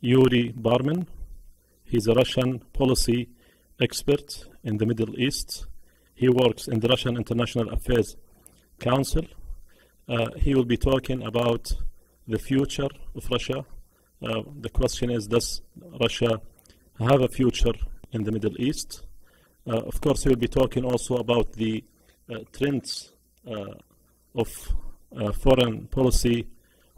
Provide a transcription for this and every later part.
Yury Barmin. He's a Russian policy expert in the Middle East. He works in the Russian International Affairs Council. He will be talking about the future of Russia. The question is, does Russia have a future in the Middle East? Of course, he will be talking also about the trends of foreign policy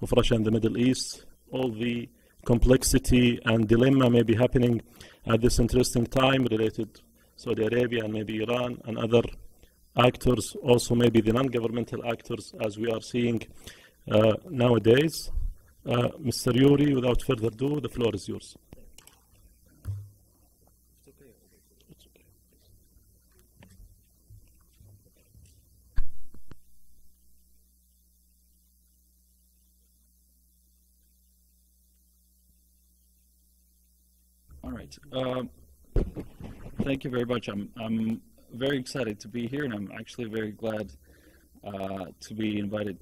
of Russia in the Middle East, all the complexity and dilemma may be happening at this interesting time related to Saudi Arabia and maybe Iran and other actors, also maybe the non-governmental actors as we are seeing nowadays. Mr. Yury, without further ado, the floor is yours. All right. Thank you very much. I'm very excited to be here, and I'm actually very glad to be invited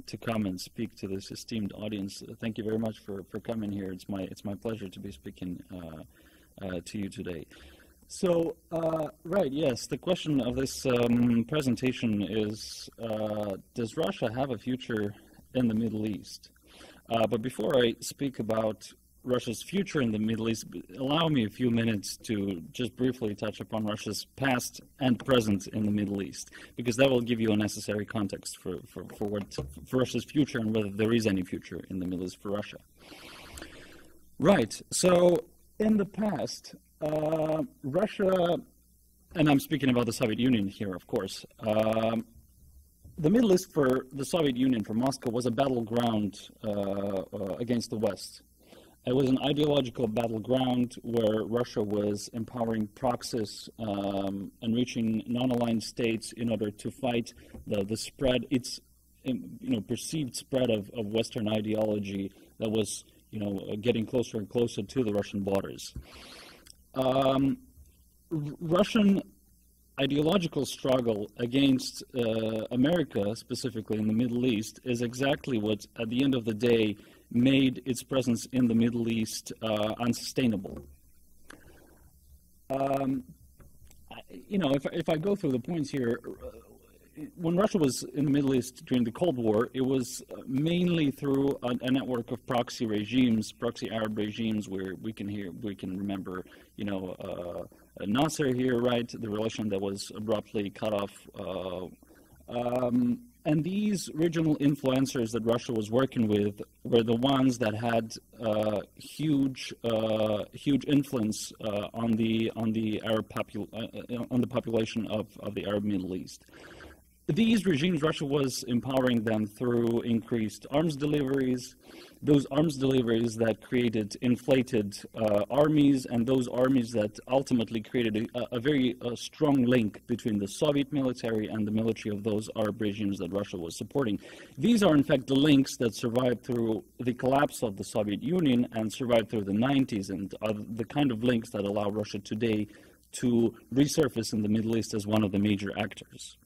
to come and speak to this esteemed audience. Thank you very much for coming here. It's my pleasure to be speaking to you today. So, right, yes, the question of this presentation is, does Russia have a future in the Middle East? But before I speak about Russia's future in the Middle East, allow me a few minutes to just briefly touch upon Russia's past and present in the Middle East, because that will give you a necessary context for Russia's future and whether there is any future in the Middle East for Russia. Right, so in the past, Russia, and I'm speaking about the Soviet Union here, of course, the Middle East for the Soviet Union, for Moscow, was a battleground against the West. It was an ideological battleground where Russia was empowering proxies, enriching non-aligned states in order to fight the spread, its perceived spread of Western ideology that was getting closer and closer to the Russian borders. Russian ideological struggle against America, specifically in the Middle East, is exactly what, at the end of the day, made its presence in the Middle East unsustainable. If I go through the points here, when Russia was in the Middle East during the Cold War, it was mainly through a network of proxy regimes, proxy Arab regimes, where we can remember, Nasser here, right? The relation that was abruptly cut off. And these regional influencers that Russia was working with were the ones that had huge influence on the population of the Arab Middle East. These regimes, Russia was empowering them through increased arms deliveries, those arms deliveries that created inflated armies, and those armies that ultimately created a very strong link between the Soviet military and the military of those Arab regimes that Russia was supporting. These are, in fact, the links that survived through the collapse of the Soviet Union and survived through the 90s, and are the kind of links that allow Russia today to resurface in the Middle East as one of the major actors.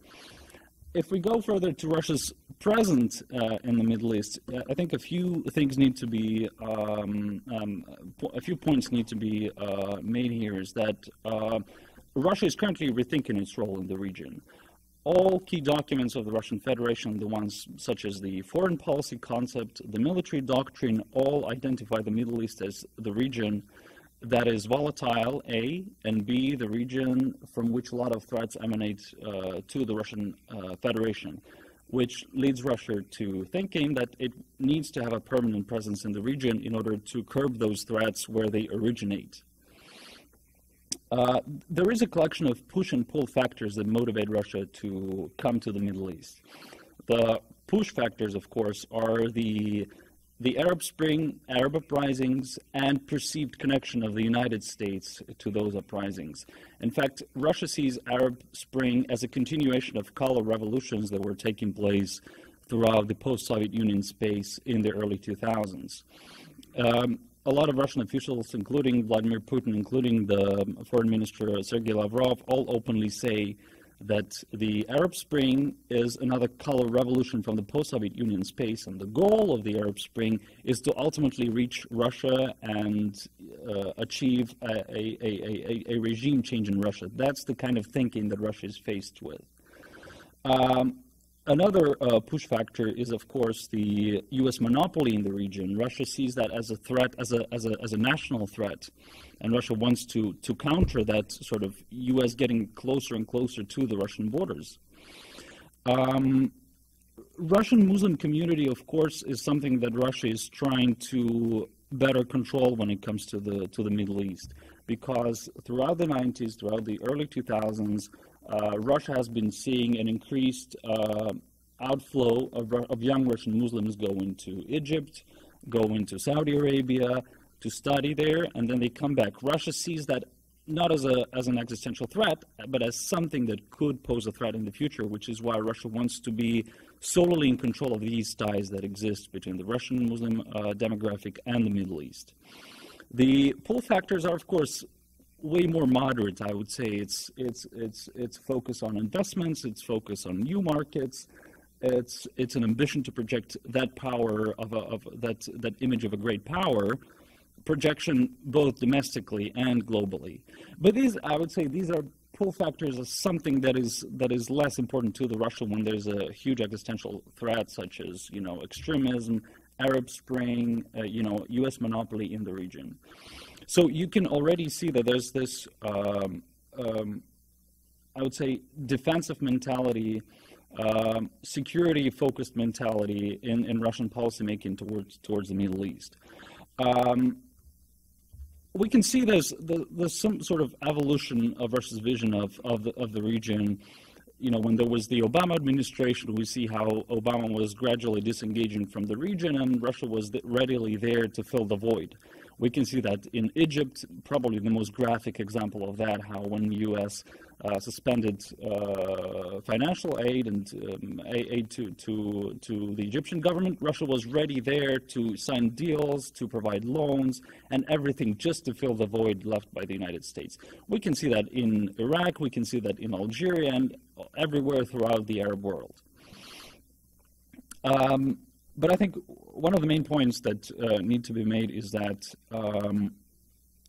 If we go further to Russia's present in the Middle East, I think a few things need to be, a few points need to be made here. Is that Russia is currently rethinking its role in the region. All key documents of the Russian Federation, the ones such as the foreign policy concept, the military doctrine, all identify the Middle East as the region that is volatile, A, and B, the region from which a lot of threats emanate to the Russian Federation, which leads Russia to thinking that it needs to have a permanent presence in the region in order to curb those threats where they originate. There is a collection of push and pull factors that motivate Russia to come to the Middle East. The push factors, of course, are the Arab Spring, Arab uprisings, and perceived connection of the United States to those uprisings. In fact, Russia sees Arab Spring as a continuation of color revolutions that were taking place throughout the post-Soviet Union space in the early 2000s. A lot of Russian officials, including Vladimir Putin, including the Foreign Minister Sergei Lavrov, all openly say that the Arab Spring is another color revolution from the post-Soviet Union space, and the goal of the Arab Spring is to ultimately reach Russia and achieve a regime change in Russia. That's the kind of thinking that Russia is faced with. Another push factor is, of course, the U.S. monopoly in the region. Russia sees that as a threat, as a national threat, and Russia wants to counter that sort of U.S. getting closer and closer to the Russian borders. Russian Muslim community, of course, is something that Russia is trying to better control when it comes to the Middle East, because throughout the 90s, throughout the early 2000s, Russia has been seeing an increased outflow of young Russian Muslims going to Egypt, going to Saudi Arabia to study there, and then they come back. Russia sees that not as an existential threat, but as something that could pose a threat in the future, which is why Russia wants to be solely in control of these ties that exist between the Russian Muslim demographic and the Middle East. The pull factors are, of course, way more moderate. I would say it's focus on investments, it's focus on new markets, it's an ambition to project that power of that image of a great power, projection both domestically and globally. But these, I would say, these are pull factors of something that is less important to the Russia when there's a huge existential threat, such as extremism, Arab Spring, U.S. monopoly in the region. So you can already see that there's this, I would say, defensive mentality, security-focused mentality in Russian policymaking towards the Middle East. We can see there's some sort of evolution of Russia's vision of the region. When there was the Obama administration, we see how Obama was gradually disengaging from the region, and Russia was readily there to fill the void. We can see that in Egypt, probably the most graphic example of that, how when the U.S. Suspended financial aid and aid to the Egyptian government, Russia was ready there to sign deals, to provide loans, and everything just to fill the void left by the United States. We can see that in Iraq, we can see that in Algeria, and everywhere throughout the Arab world. But I think one of the main points that need to be made is that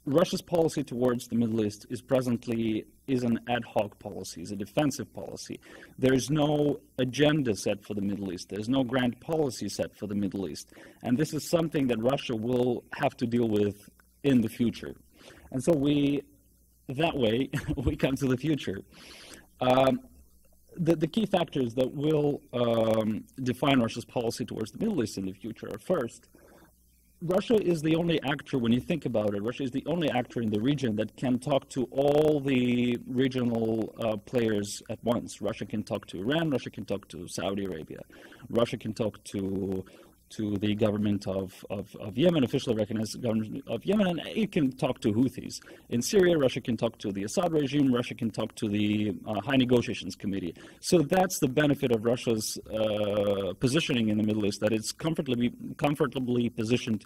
Russia's policy towards the Middle East is presently an ad hoc policy, is a defensive policy. There's no agenda set for the Middle East. There's no grand policy set for the Middle East. And this is something that Russia will have to deal with in the future. And so that way, we come to the future. The key factors that will define Russia's policy towards the Middle East in the future are, first, Russia is the only actor, when you think about it, Russia is the only actor in the region that can talk to all the regional players at once. Russia can talk to Iran, Russia can talk to Saudi Arabia, Russia can talk to the government of Yemen, officially recognized government of Yemen, and it can talk to Houthis. In Syria, Russia can talk to the Assad regime, Russia can talk to the High Negotiations Committee. So that's the benefit of Russia's positioning in the Middle East, that it's comfortably positioned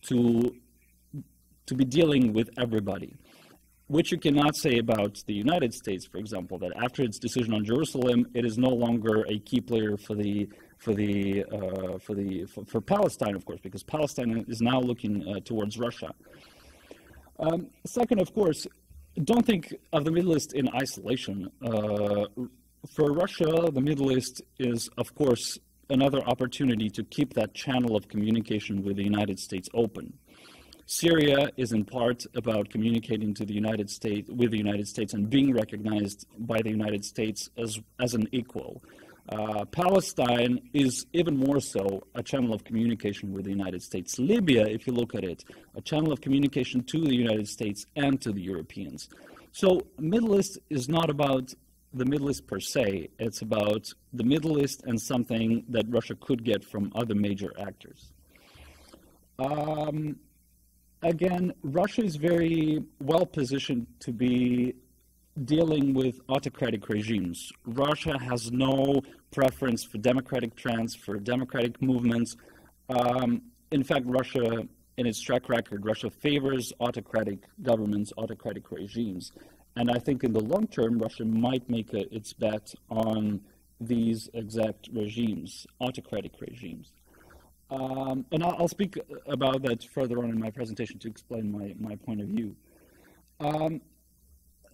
to be dealing with everybody, which you cannot say about the United States, for example, that after its decision on Jerusalem, it is no longer a key player for Palestine, of course, because Palestine is now looking towards Russia. Second, of course, don't think of the Middle East in isolation. For Russia, the Middle East is, of course, another opportunity to keep that channel of communication with the United States open. Syria is in part about communicating to the United States, with the United States, and being recognized by the United States as an equal. Palestine is even more so a channel of communication with the United States. Libya, if you look at it, a channel of communication to the United States and to the Europeans. So Middle East is not about the Middle East per se, it's about the Middle East and something that Russia could get from other major actors. Again, Russia is very well positioned to be dealing with autocratic regimes. Russia has no preference for democratic trends, for democratic movements. In fact, Russia, in its track record, Russia favors autocratic governments, autocratic regimes. And I think in the long term, Russia might make its bet on these exact regimes, autocratic regimes. And I'll speak about that further on in my presentation to explain my point of view.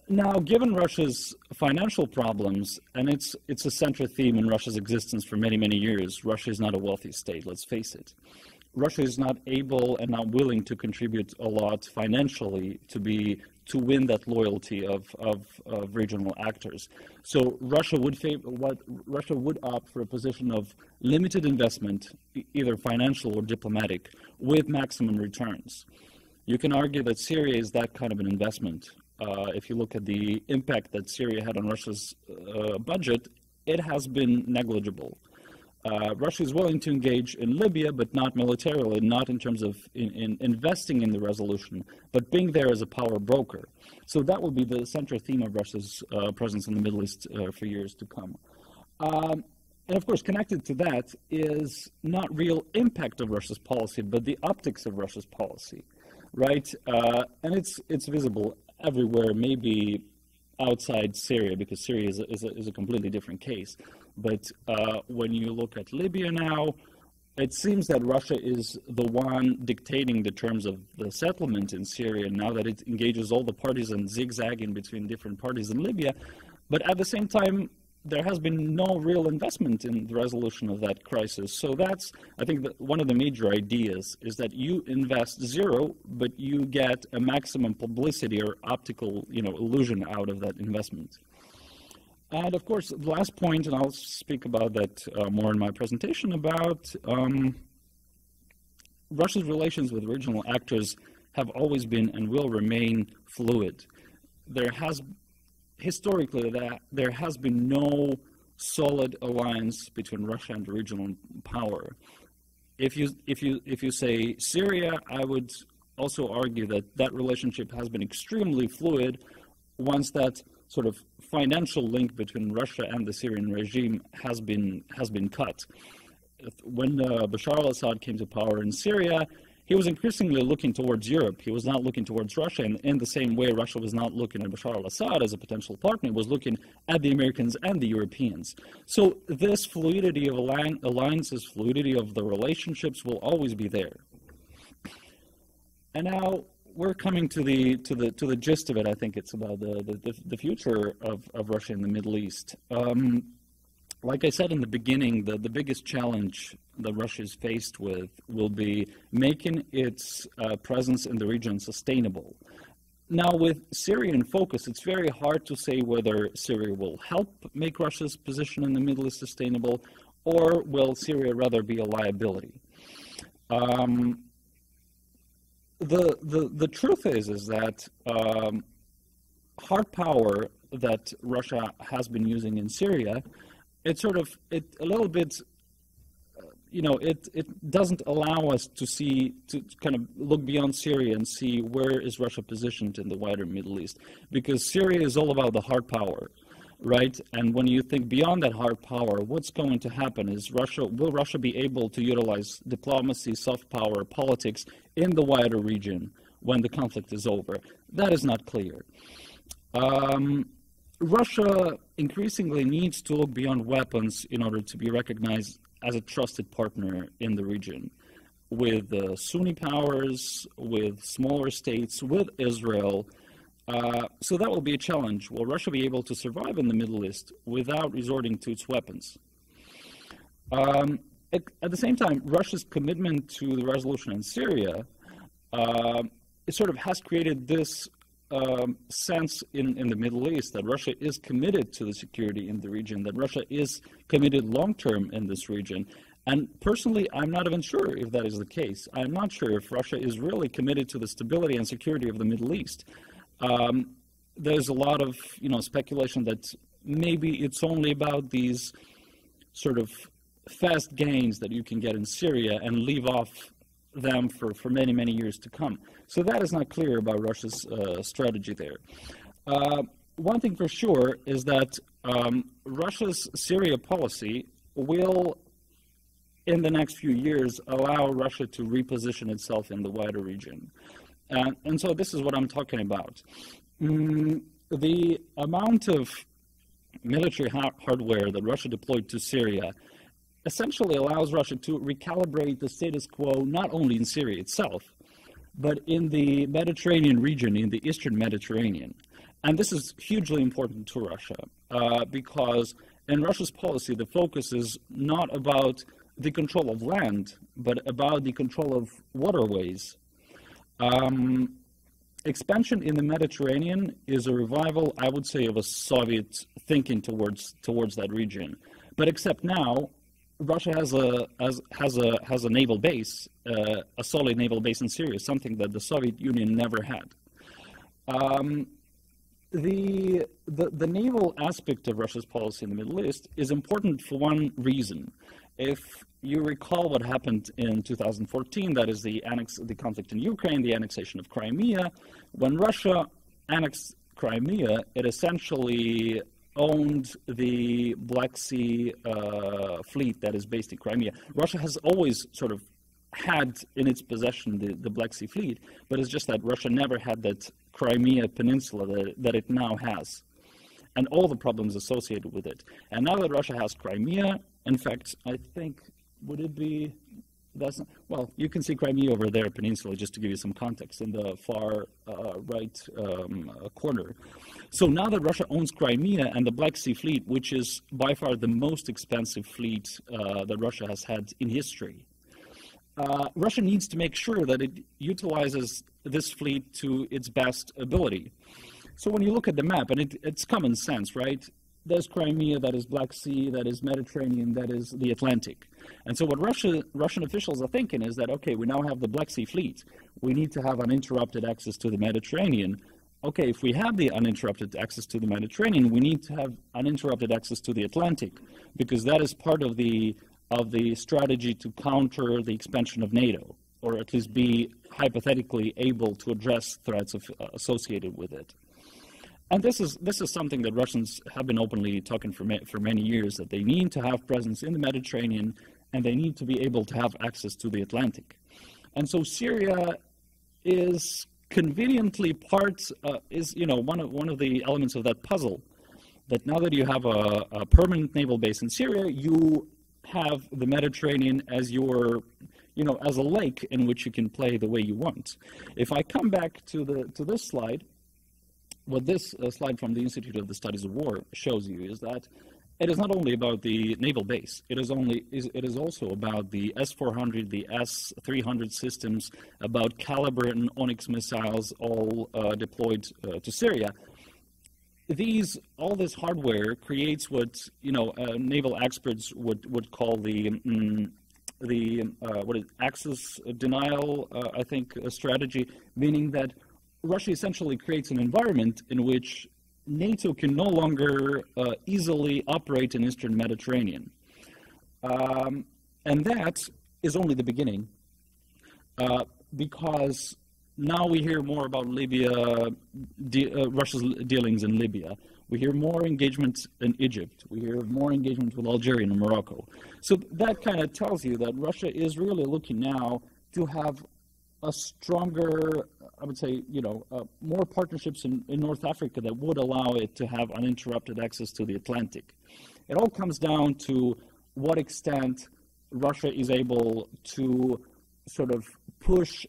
Now, given Russia's financial problems, and it's a central theme in Russia's existence for many, many years, Russia is not a wealthy state, let's face it. Russia is not able and not willing to contribute a lot financially to win that loyalty of regional actors. So Russia would opt for a position of limited investment, either financial or diplomatic, with maximum returns. You can argue that Syria is that kind of an investment. If you look at the impact that Syria had on Russia's budget, it has been negligible. Russia is willing to engage in Libya, but not militarily, not in terms of in investing in the resolution, but being there as a power broker. So that will be the central theme of Russia's presence in the Middle East for years to come. And of course, connected to that is not real impact of Russia's policy, but the optics of Russia's policy, right? And it's visible everywhere, maybe outside Syria, because Syria is a completely different case. But when you look at Libya now, it seems that Russia is the one dictating the terms of the settlement in Syria now that it engages all the parties and zigzagging between different parties in Libya. But at the same time, there has been no real investment in the resolution of that crisis. So that's, I think, one of the major ideas is that you invest zero, but you get a maximum publicity or optical, illusion out of that investment. And of course, the last point, and I'll speak about that more in my presentation, about Russia's relations with regional actors have always been and will remain fluid. Historically, there has been no solid alliance between Russia and the regional power. If you say Syria, I would also argue that relationship has been extremely fluid once that sort of financial link between Russia and the Syrian regime has been cut. When Bashar al-Assad came to power in Syria, he was increasingly looking towards Europe. He was not looking towards Russia, and in the same way Russia was not looking at Bashar al-Assad as a potential partner, it was looking at the Americans and the Europeans. So this fluidity of alliances, fluidity of the relationships will always be there. And now we're coming to the gist of it. I think it's about the future of Russia in the Middle East. Like I said in the beginning, the biggest challenge that Russia is faced with will be making its presence in the region sustainable. Now, with Syria in focus, it's very hard to say whether Syria will help make Russia's position in the Middle East sustainable, or will Syria rather be a liability. The truth is that hard power that Russia has been using in Syria, it doesn't allow us to kind of look beyond Syria and see where is Russia positioned in the wider Middle East, because Syria is all about the hard power, right? And when you think beyond that hard power, what's going to happen is will Russia be able to utilize diplomacy, soft power, politics in the wider region when the conflict is over? That is not clear. Russia increasingly needs to look beyond weapons in order to be recognized as a trusted partner in the region, with Sunni powers, with smaller states, with Israel. So that will be a challenge. Will Russia be able to survive in the Middle East without resorting to its weapons? At the same time, Russia's commitment to the resolution in Syria, it sort of has created this sense in the Middle East that Russia is committed to the security in the region, that Russia is committed long-term in this region. And personally, I'm not even sure if that is the case. I'm not sure if Russia is really committed to the stability and security of the Middle East. There's a lot of speculation that maybe it's only about these sort of fast gains that you can get in Syria and leave off them for many, many years to come. So that is not clear about Russia's strategy there. One thing for sure is that Russia's Syria policy will, in the next few years, allow Russia to reposition itself in the wider region. And so this is what I'm talking about. the amount of military hardware that Russia deployed to Syria essentially allows Russia to recalibrate the status quo not only in Syria itself, but in the Mediterranean region, in the Eastern Mediterranean. And this is hugely important to Russia because in Russia's policy, the focus is not about the control of land, but about the control of waterways. Expansion in the Mediterranean is a revival, I would say, of a Soviet thinking towards that region. But except now, Russia has a naval base, a solid naval base in Syria, something that the Soviet Union never had. The naval aspect of Russia's policy in the Middle East is important for one reason. If you recall what happened in 2014, that is the conflict in Ukraine, the annexation of Crimea. When Russia annexed Crimea, it essentially owned the Black Sea fleet that is based in Crimea. Russia has always sort of had in its possession the Black Sea fleet, but it's just that Russia never had that Crimea peninsula that it now has, and all the problems associated with it. And now that Russia has Crimea, in fact, I think, would it be, that's not, well, you can see Crimea over there, peninsula, just to give you some context, in the far right corner. So now that Russia owns Crimea and the Black Sea Fleet, which is by far the most expensive fleet that Russia has had in history, Russia needs to make sure that it utilizes this fleet to its best ability. So when you look at the map, and it's common sense, right? There's Crimea, that is Black Sea, that is Mediterranean, that is the Atlantic. And so what Russian officials are thinking is that, okay, we now have the Black Sea fleet. We need to have uninterrupted access to the Mediterranean. Okay, if we have the uninterrupted access to the Mediterranean, we need to have uninterrupted access to the Atlantic, because that is part of the strategy to counter the expansion of NATO, or at least be hypothetically able to address threats associated with it. And this is something that Russians have been openly talking for many years, that they need to have presence in the Mediterranean and they need to be able to have access to the Atlantic. And so Syria is conveniently one of the elements of that puzzle, that now that you have a permanent naval base in Syria, you have the Mediterranean as your, as a lake in which you can play the way you want. If I come back to this slide, what this slide from the Institute of the Studies of War shows you is that it is not only about the naval base. It is also about the S-400, the S-300 systems, about Caliber and Onyx missiles, all deployed to Syria. All this hardware creates what naval experts would call the access denial, I think, strategy, meaning that Russia essentially creates an environment in which NATO can no longer easily operate in Eastern Mediterranean. And that is only the beginning, because now we hear more about Libya, Russia's dealings in Libya. We hear more engagement in Egypt. We hear more engagement with Algeria and Morocco. So that kind of tells you that Russia is really looking now to have a stronger, I would say, more partnerships in North Africa that would allow it to have uninterrupted access to the Atlantic. It all comes down to what extent Russia is able to sort of push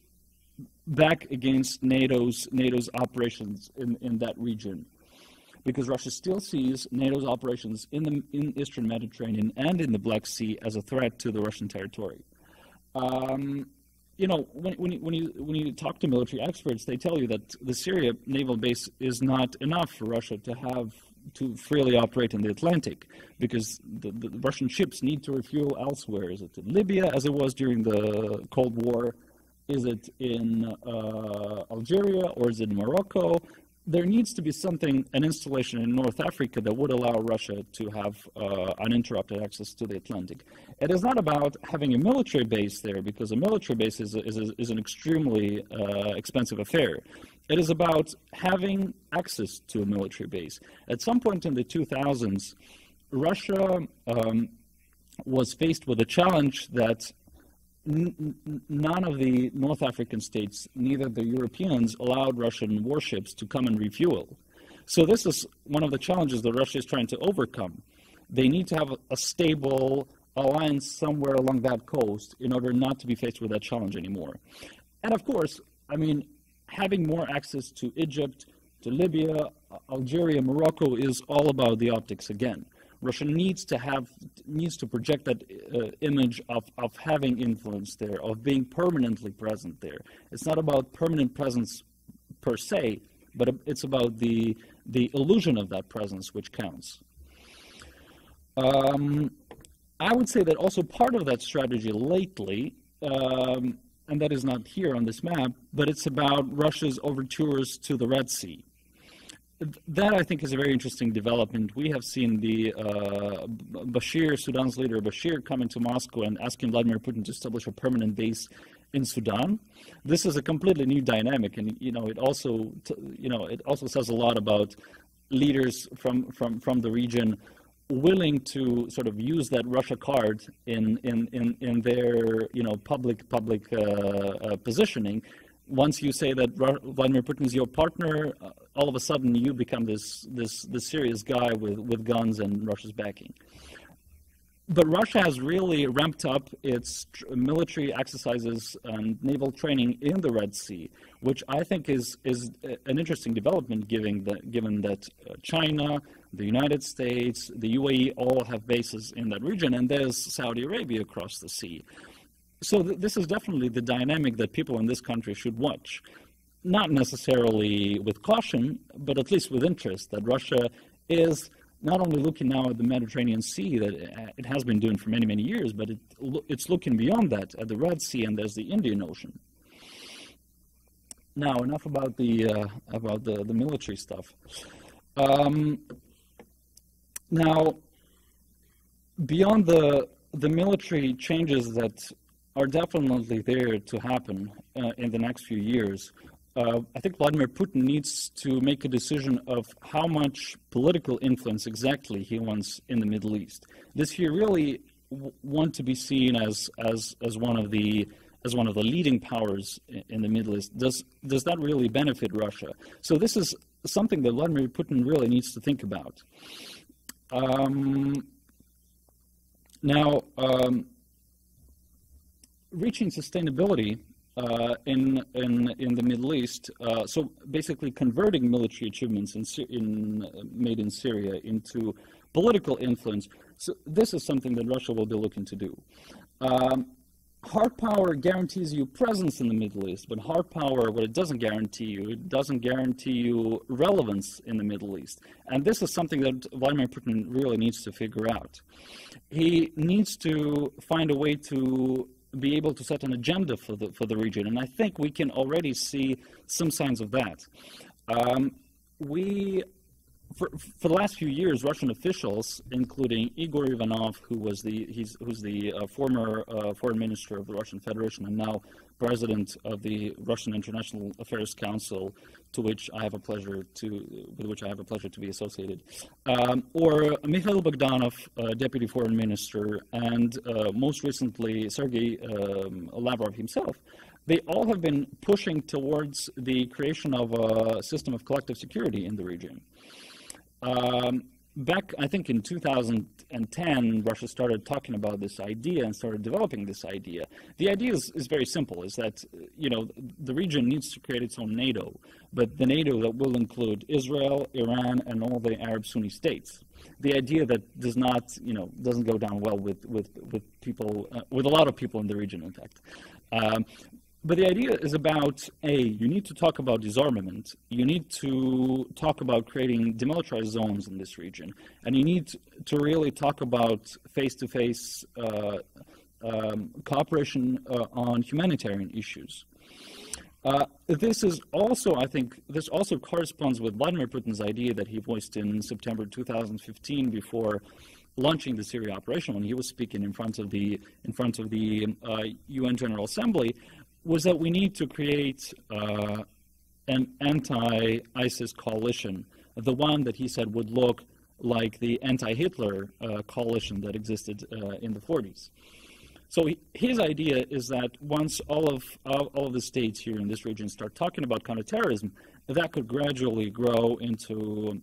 back against NATO's operations in that region, because Russia still sees NATO's operations in Eastern Mediterranean and in the Black Sea as a threat to the Russian territory. When you talk to military experts, they tell you that the Syria naval base is not enough for Russia to freely operate in the Atlantic, because the Russian ships need to refuel elsewhere. Is it in Libya, as it was during the Cold War? Is it in Algeria, or is it in Morocco? There needs to be an installation in North Africa that would allow Russia to have uninterrupted access to the Atlantic. It is not about having a military base there, because a military base is an extremely expensive affair. It is about having access to a military base. At some point in the 2000s, Russia was faced with a challenge that none of the North African states, neither the Europeans, allowed Russian warships to come and refuel. So this is one of the challenges that Russia is trying to overcome. They need to have a stable alliance somewhere along that coast in order not to be faced with that challenge anymore. And of course, I mean, having more access to Egypt, to Libya, Algeria, Morocco is all about the optics again. Russia needs to project that image of having influence there, of being permanently present there. It's not about permanent presence per se, but it's about the illusion of that presence which counts. I would say that also part of that strategy lately, and that is not here on this map, but it's about Russia's overtures to the Red Sea. That, I think, is a very interesting development. We have seen the Bashir, Sudan's leader, Bashir, coming to Moscow and asking Vladimir Putin to establish a permanent base in Sudan. This is a completely new dynamic, and it also says a lot about leaders from the region willing to sort of use that Russia card in their public positioning. Once you say that Vladimir Putin is your partner, all of a sudden you become this serious guy with guns and Russia's backing. But Russia has really ramped up its military exercises and naval training in the Red Sea, which I think is an interesting development given that China, the United States, the UAE all have bases in that region, and there's Saudi Arabia across the sea. So this is definitely the dynamic that people in this country should watch. Not necessarily with caution, but at least with interest, that Russia is not only looking now at the Mediterranean Sea that it has been doing for many, many years, but it's looking beyond that at the Red Sea, and there's the Indian Ocean. Now, enough about the military stuff. Now, beyond the military changes that are definitely there to happen in the next few years, I think Vladimir Putin needs to make a decision of how much political influence exactly he wants in the Middle East. Does he really want to be seen as one of the leading powers in the Middle East? Does that really benefit Russia? So this is something that Vladimir Putin really needs to think about. Reaching sustainability in the Middle East, so basically converting military achievements made in Syria into political influence. So this is something that Russia will be looking to do. Hard power guarantees you presence in the Middle East, but hard power, what it doesn't guarantee you relevance in the Middle East. And this is something that Vladimir Putin really needs to figure out. He needs to find a way to be able to set an agenda for the region, and I think we can already see some signs of that. For the last few years, Russian officials, including Igor Ivanov, who's the former foreign minister of the Russian Federation and now president of the Russian International Affairs Council, with which I have a pleasure to be associated, or Mikhail Bogdanov, deputy foreign minister, and most recently Sergei Lavrov himself. They all have been pushing towards the creation of a system of collective security in the region. Back, I think, in 2010, Russia started talking about this idea and started developing this idea. The idea is very simple, is that, the region needs to create its own NATO, but the NATO that will include Israel, Iran, and all the Arab Sunni states. The idea that doesn't go down well with people, with a lot of people in the region, in fact. But the idea is about, you need to talk about disarmament, you need to talk about creating demilitarized zones in this region, and you need to really talk about face-to-face cooperation on humanitarian issues. This is also, I think, this also corresponds with Vladimir Putin's idea that he voiced in September 2015 before launching the Syria operation, when he was speaking in front of the UN General Assembly, was that we need to create an anti-ISIS coalition, the one that he said would look like the anti-Hitler coalition that existed in the 40s. So his idea is that once all of the states here in this region start talking about counterterrorism, that could gradually grow into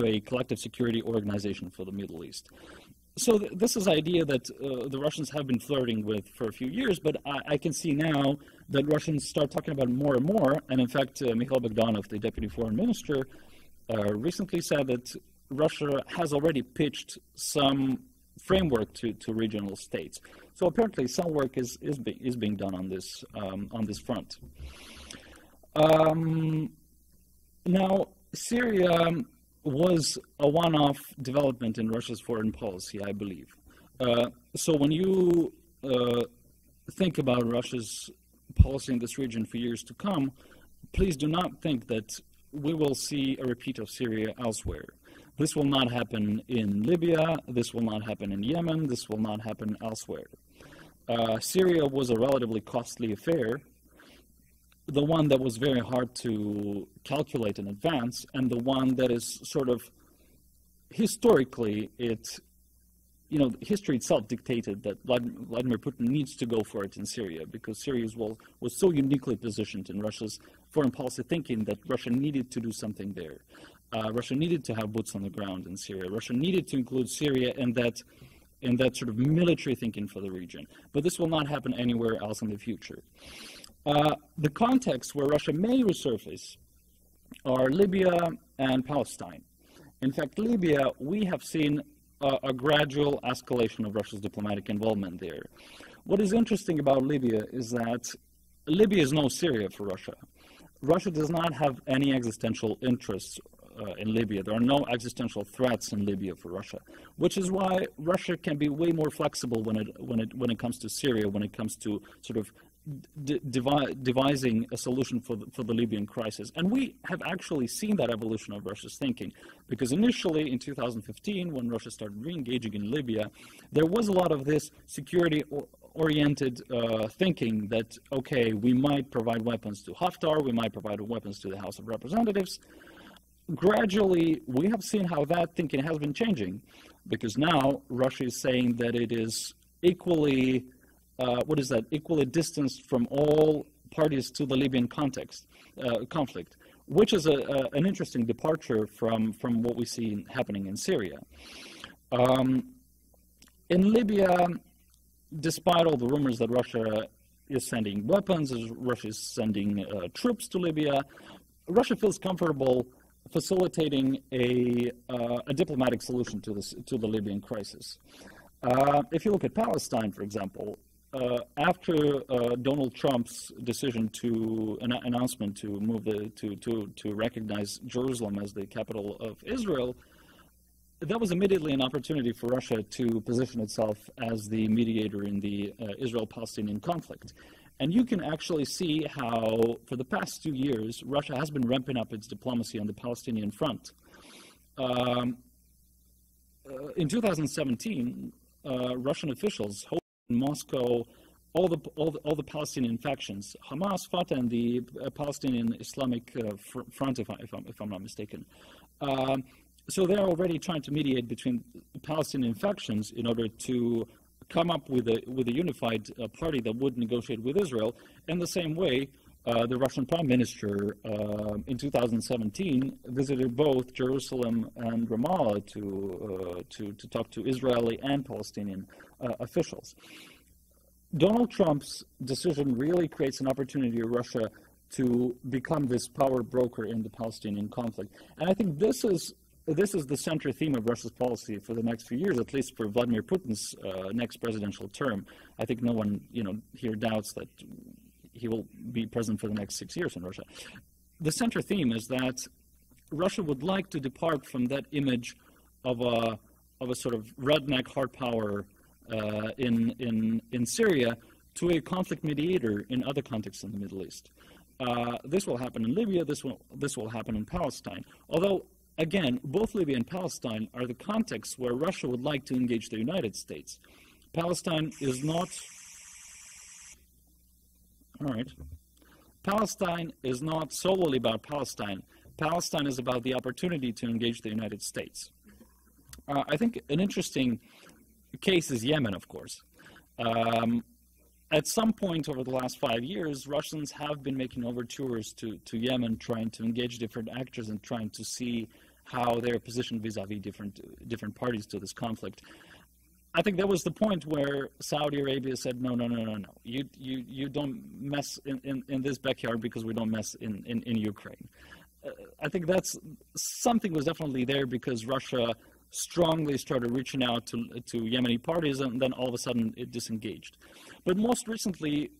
a collective security organization for the Middle East. So this is an idea that the Russians have been flirting with for a few years, but I can see now that Russians start talking about it more and more. And in fact, Mikhail Bogdanov, the deputy foreign minister, recently said that Russia has already pitched some framework to regional states. So apparently some work is being done on this front. Now, Syria was a one-off development in Russia's foreign policy, I believe. So when you think about Russia's policy in this region for years to come, please do not think that we will see a repeat of Syria elsewhere. This will not happen in Libya, this will not happen in Yemen, this will not happen elsewhere. Syria was a relatively costly affair, the one that was very hard to calculate in advance, and the one that is sort of historically, history itself dictated that Vladimir Putin needs to go for it in Syria, because Syria was so uniquely positioned in Russia's foreign policy thinking that Russia needed to do something there. Russia needed to have boots on the ground in Syria. Russia needed to include Syria in that sort of military thinking for the region. But this will not happen anywhere else in the future. The contexts where Russia may resurface are Libya and Palestine. In fact, Libya, we have seen a gradual escalation of Russia's diplomatic involvement there. What is interesting about Libya is that Libya is no Syria for Russia. Russia does not have any existential interests in Libya. There are no existential threats in Libya for Russia, which is why Russia can be way more flexible when it comes to Syria, when it comes to sort of devising a solution for the Libyan crisis. And we have actually seen that evolution of Russia's thinking, because initially in 2015, when Russia started re-engaging in Libya, there was a lot of this security-oriented thinking that, okay, we might provide weapons to Haftar, we might provide weapons to the House of Representatives. Gradually, we have seen how that thinking has been changing, because now Russia is saying that it is equally equally distanced from all parties to the Libyan conflict, which is an interesting departure from what we see happening in Syria. In Libya, despite all the rumors that Russia is sending weapons, Russia is sending troops to Libya, Russia feels comfortable facilitating a diplomatic solution to the Libyan crisis. If you look at Palestine, for example, after Donald Trump's decision announcement to move to recognize Jerusalem as the capital of Israel, that was immediately an opportunity for Russia to position itself as the mediator in the Israel-Palestinian conflict. And you can actually see how, for the past 2 years, Russia has been ramping up its diplomacy on the Palestinian front. In 2017, Russian officials hosted in Moscow all the Palestinian factions, Hamas, Fatah, and the Palestinian Islamic Front, if I'm not mistaken. So they're already trying to mediate between the Palestinian factions in order to come up with a unified party that would negotiate with Israel. In the same way, the Russian Prime Minister in 2017 visited both Jerusalem and Ramallah to talk to Israeli and Palestinian officials. Donald Trump's decision really creates an opportunity for Russia to become this power broker in the Palestinian conflict. And I think this is the central theme of Russia's policy for the next few years, at least for Vladimir Putin's next presidential term. I think no one here doubts that he will be president for the next 6 years in Russia. The central theme is that Russia would like to depart from that image of a sort of redneck hard power in Syria to a conflict mediator in other contexts in the Middle East. This will happen in Libya. This will happen in Palestine. Although, again, both Libya and Palestine are the contexts where Russia would like to engage the United States. Palestine is not. All right. Palestine is not solely about Palestine. Palestine is about the opportunity to engage the United States. I think an interesting case is Yemen, of course. at some point over the last 5 years, Russians have been making overtures to Yemen, trying to engage different actors and trying to see how they're positioned vis-a-vis different parties to this conflict. I think that was the point where Saudi Arabia said, no, you don't mess in this backyard because we don't mess in Ukraine. I think that's something was definitely there because Russia strongly started reaching out to Yemeni parties, and then all of a sudden it disengaged. But most recently,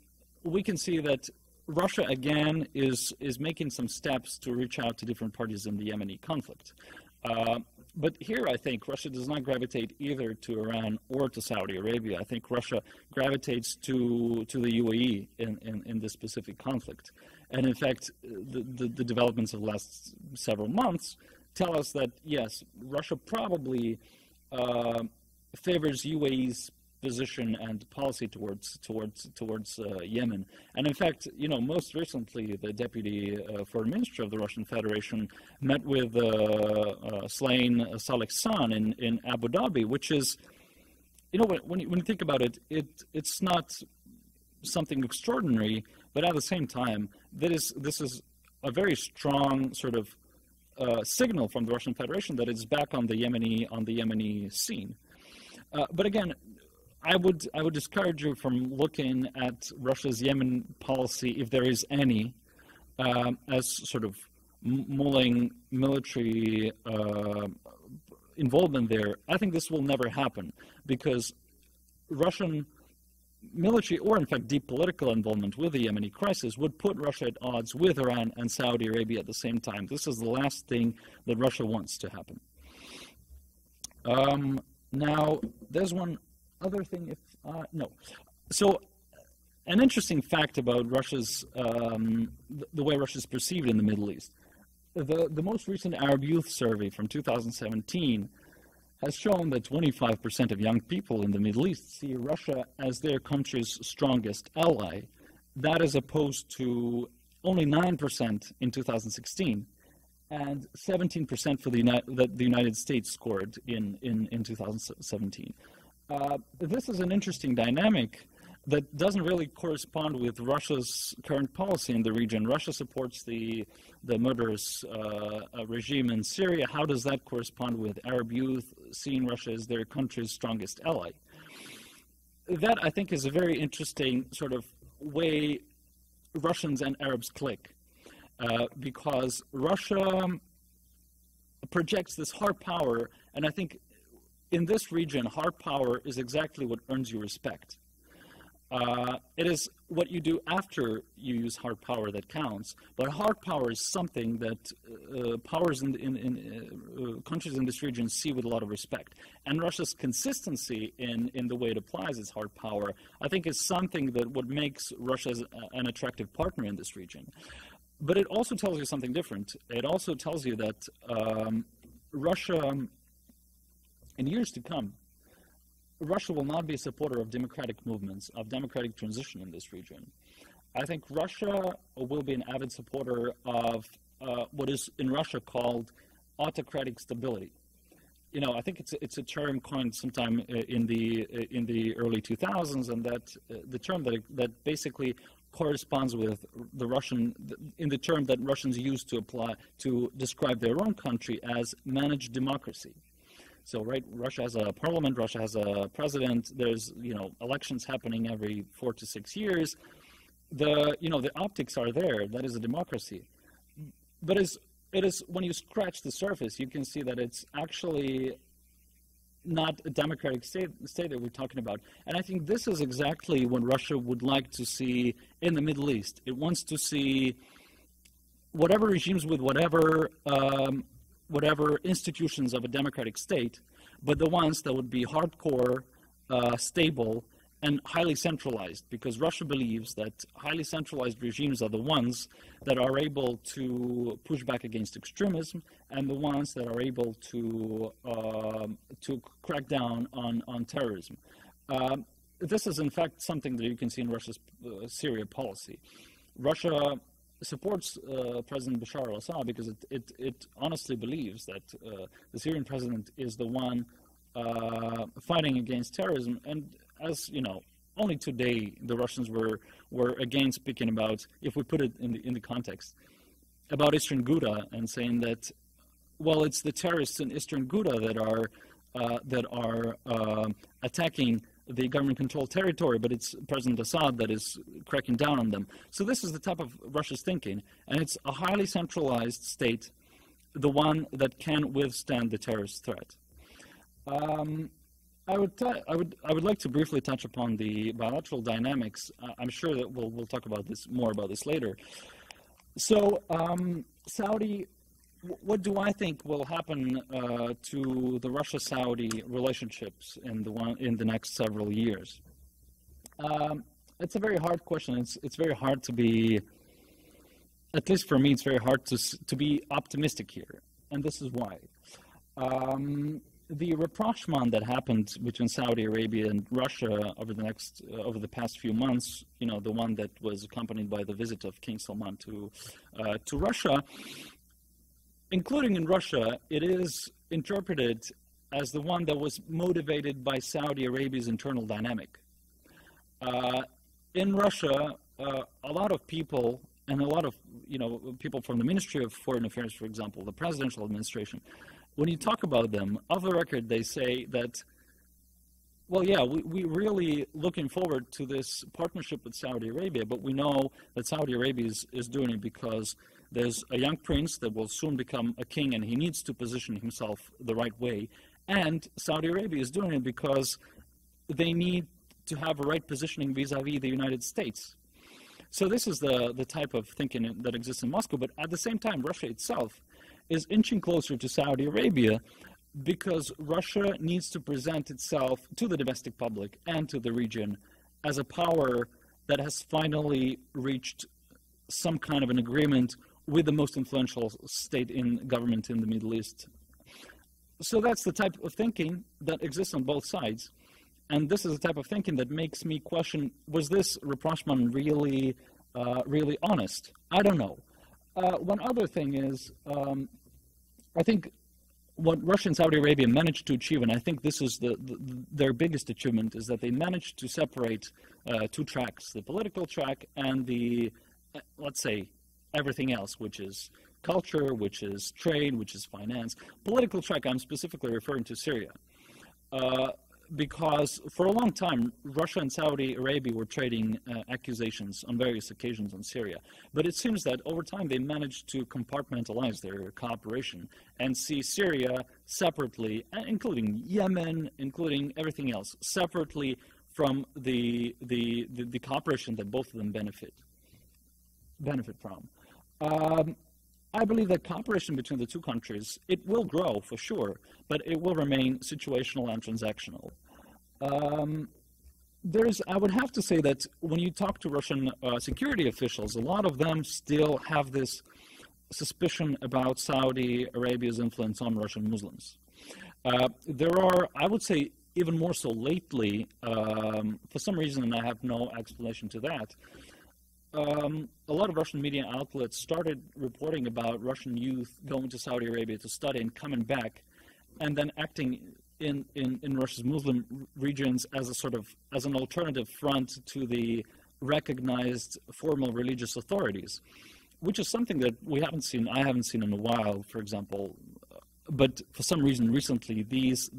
we can see that Russia again is making some steps to reach out to different parties in the Yemeni conflict. But here I think Russia does not gravitate either to Iran or to Saudi Arabia. I think Russia gravitates to the UAE in this specific conflict. And in fact, the developments of the last several months tell us that, yes, Russia probably favors UAE's position and policy towards Yemen. And in fact, most recently, the deputy foreign minister of the Russian Federation met with slain Saleh Khan in Abu Dhabi, which is, when you think about it, it's not something extraordinary, but at the same time, this is a very strong sort of signal from the Russian Federation that it's back on the Yemeni scene. But again, I would discourage you from looking at Russia's Yemen policy, if there is any, as sort of mulling military involvement there. I think this will never happen because Russian military, or in fact deep political involvement with the Yemeni crisis, would put Russia at odds with Iran and Saudi Arabia at the same time. This is the last thing that Russia wants to happen. Now, there's one other thing, So, an interesting fact about Russia's, the way Russia is perceived in the Middle East. The most recent Arab Youth Survey from 2017 has shown that 25% of young people in the Middle East see Russia as their country's strongest ally. That is opposed to only 9% in 2016. And 17% for that the United States scored in 2017. This is an interesting dynamic that doesn't really correspond with Russia's current policy in the region. Russia supports the murderous regime in Syria. How does that correspond with Arab youth seeing Russia as their country's strongest ally? That, I think, is a very interesting sort of way Russians and Arabs click. Because Russia projects this hard power, and I think in this region, hard power is exactly what earns you respect. It is what you do after you use hard power that counts, but hard power is something that powers in countries in this region see with a lot of respect. And Russia's consistency in the way it applies its hard power, I think, is something that what makes Russia an attractive partner in this region. But it also tells you something different. It also tells you that Russia, in years to come, Russia will not be a supporter of democratic movements, of democratic transition in this region. I think Russia will be an avid supporter of what is in Russia called autocratic stability. I think it's a term coined sometime in the early 2000s, and that the term that basically corresponds with the in the term that Russians use to apply to describe their own country as managed democracy. So, right, Russia has a parliament, Russia has a president. There's elections happening every 4 to 6 years. The optics are there. That is a democracy. But it is when you scratch the surface, you can see that it's actually not a democratic state that we're talking about. And I think this is exactly what Russia would like to see in the Middle East. It wants to see whatever regimes with whatever institutions of a democratic state, but the ones that would be hardcore, stable, and highly centralized, because Russia believes that highly centralized regimes are the ones that are able to push back against extremism and the ones that are able to crack down on terrorism. This is, in fact, something that you can see in Russia's Syria policy. Russia supports President Bashar al-Assad because it honestly believes that the Syrian president is the one fighting against terrorism. And as only today the Russians were again speaking about, if we put it in the context, about Eastern Ghouta and saying that, well, it's the terrorists in Eastern Ghouta that are attacking the government-controlled territory, but it's President Assad that is cracking down on them. So this is the type of Russia's thinking, and it's a highly centralized state, the one that can withstand the terrorist threat. I would like to briefly touch upon the bilateral dynamics. I'm sure that we'll talk about more about this later. So Saudi. What do I think will happen to the Russia-Saudi relationships in the next several years? It's a very hard question. It's very hard to be, at least for me, it's very hard to be optimistic here, and this is why. The rapprochement that happened between Saudi Arabia and Russia over the past few months, the one that was accompanied by the visit of King Salman to Russia. Including in Russia, it is interpreted as the one that was motivated by Saudi Arabia's internal dynamic. In Russia, a lot of people, and a lot of people from the Ministry of Foreign Affairs, for example, the presidential administration, when you talk about them, off the record, they say that, well, yeah, we're really looking forward to this partnership with Saudi Arabia, but we know that Saudi Arabia is doing it because there's a young prince that will soon become a king, and he needs to position himself the right way. And Saudi Arabia is doing it because they need to have a right positioning vis-a-vis the United States. So this is the type of thinking that exists in Moscow. But at the same time, Russia itself is inching closer to Saudi Arabia because Russia needs to present itself to the domestic public and to the region as a power that has finally reached some kind of an agreement with the most influential state in government in the Middle East. So that's the type of thinking that exists on both sides. And this is the type of thinking that makes me question, was this rapprochement really honest? I don't know. One other thing is, I think what Russia and Saudi Arabia managed to achieve, and I think this is their biggest achievement, is that they managed to separate two tracks, the political track and the, let's say, everything else, which is culture, which is trade, which is finance. Political track, I'm specifically referring to Syria. Because for a long time, Russia and Saudi Arabia were trading accusations on various occasions on Syria. But it seems that over time they managed to compartmentalize their cooperation and see Syria separately, including Yemen, including everything else, separately from the cooperation that both of them benefit from. I believe that cooperation between the two countries, it will grow for sure, but it will remain situational and transactional. I would have to say that when you talk to Russian security officials, a lot of them still have this suspicion about Saudi Arabia's influence on Russian Muslims. There are, I would say, even more so lately, for some reason, and I have no explanation to that, a lot of Russian media outlets started reporting about Russian youth going to Saudi Arabia to study and coming back, and then acting in Russia's Muslim regions as an alternative front to the recognized formal religious authorities, which is something that I haven't seen in a while, for example. But for some reason, recently, these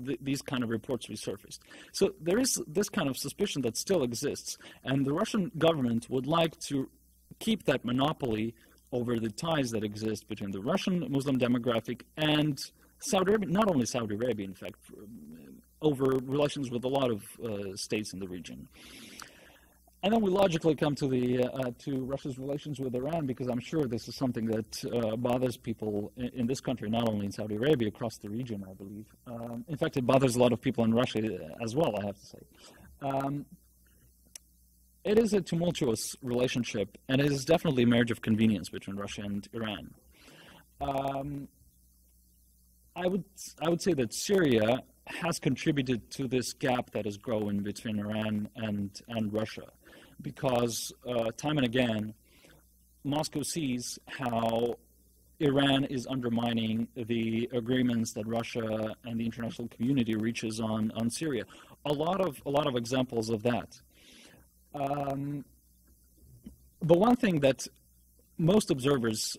kind of reports resurfaced. So there is this kind of suspicion that still exists, and the Russian government would like to keep that monopoly over the ties that exist between the Russian Muslim demographic and Saudi Arabia, not only Saudi Arabia, in fact, over relations with a lot of states in the region. And then we logically come to Russia's relations with Iran, because I'm sure this is something that bothers people in this country, not only in Saudi Arabia, across the region, I believe. In fact, it bothers a lot of people in Russia as well, I have to say. It is a tumultuous relationship, and it is definitely a marriage of convenience between Russia and Iran. I would say that Syria has contributed to this gap that is growing between Iran and Russia, because time and again, Moscow sees how Iran is undermining the agreements that Russia and the international community reaches on Syria. A lot of examples of that. The one thing that most observers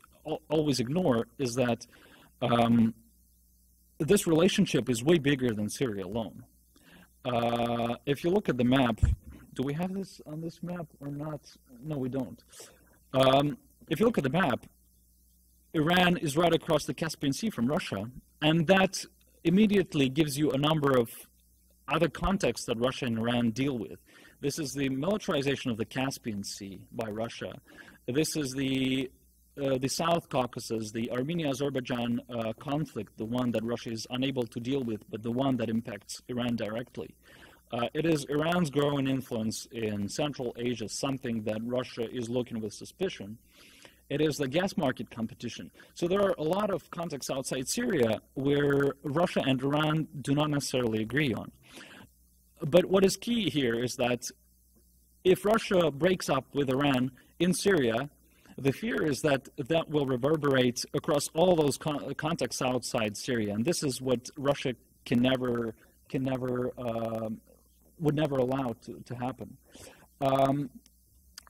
always ignore is that this relationship is way bigger than Syria alone. If you look at the map, do we have this on this map or not? No, we don't. If you look at the map, Iran is right across the Caspian Sea from Russia, and that immediately gives you a number of other contexts that Russia and Iran deal with. This is the militarization of the Caspian Sea by Russia. This is the South Caucasus, the Armenia-Azerbaijan conflict, the one that Russia is unable to deal with, but the one that impacts Iran directly. It is Iran's growing influence in Central Asia, something that Russia is looking with suspicion. It is the gas market competition. So there are a lot of contexts outside Syria where Russia and Iran do not necessarily agree on. But what is key here is that if Russia breaks up with Iran in Syria, the fear is that that will reverberate across all those contexts outside Syria. And this is what Russia would never allow to happen.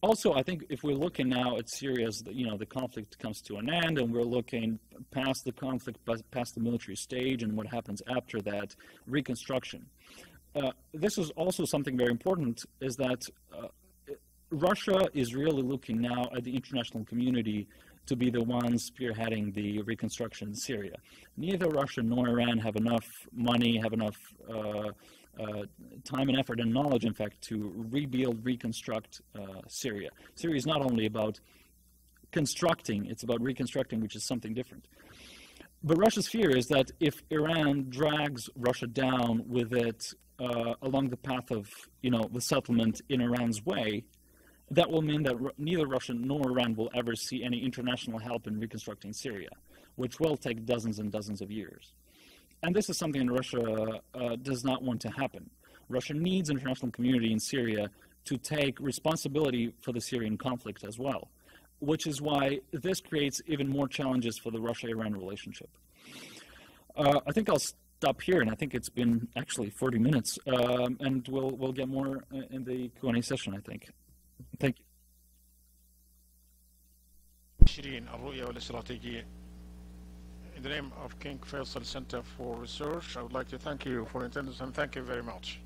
Also, I think if we're looking now at Syria as the conflict comes to an end, and we're looking past the conflict, past the military stage, and what happens after that, reconstruction. This is also something very important, is that Russia is really looking now at the international community to be the ones spearheading the reconstruction in Syria. Neither Russia nor Iran have enough money, have enough time and effort and knowledge, in fact, to rebuild, reconstruct Syria. Syria is not only about constructing, it's about reconstructing, which is something different. But Russia's fear is that if Iran drags Russia down with it along the path of, the settlement in Iran's way, that will mean that neither Russia nor Iran will ever see any international help in reconstructing Syria, which will take dozens and dozens of years. And this is something Russia does not want to happen. Russia needs international community in Syria to take responsibility for the Syrian conflict as well, which is why this creates even more challenges for the Russia-Iran relationship. I think I'll stop here, and I think it's been actually 40 minutes, and we'll get more in the Q&A session, I think. Thank you. الرؤية والاستراتيجية. In the name of King Faisal Center for Research, I would like to thank you for attendance and thank you very much.